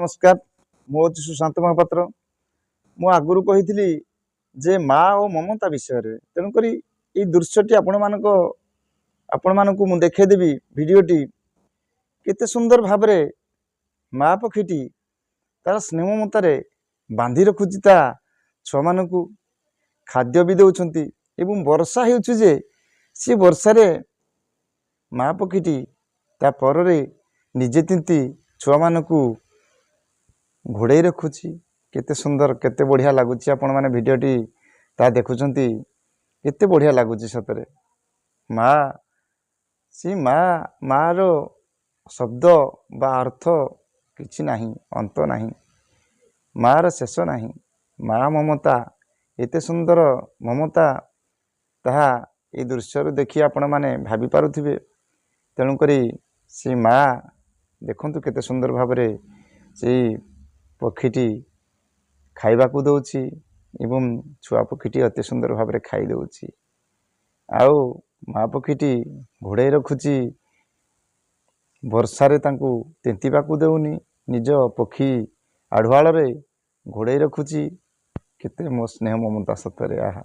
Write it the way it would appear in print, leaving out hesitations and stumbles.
नमस्कार मो सुशांत महापात्र मु आगुरी कही जे माँ और ममता विषय तेणुक ये दृश्यटी आपण मानक मु देखदेवी भिडटी केते सुंदर भाव माँ पक्षीटी तार स्नेह ममतार बांधि रखुची ता छुआ मान खाद्य भी दौरान एवं वर्षा होजे सी वर्षा माँ पक्षीटी तापर निजे तिंती छुआ मान घोड़े रखुची केते सुंदर केते बढ़िया लगुच आपण मैंने भिडटी ता देखुं केते बढ़िया लगुच सतरे माँ सी माँ माँ रो शब्द बा अर्थ किछि नहीं अंत नहीं माँ रो शेष नहीं माँ ममता एते सुंदर ममता ताहा ये दृश्य देखि आपण माने भाभी पारुथिबे तेणुक सी माँ देखंतु केते सुंदर भाव से पक्षीटी खाइबा को दउछि एवं छुआ पक्षीटी अति सुंदर भाव खाई दउछि आउ माँ पक्षीटी घोड़े रखुची वर्षारे तांकु तेंतीबा को देउनी निज पक्षी आढ़ुआल रे घोड़े रखुची केते मो स्नेह ममता सतरे आहा।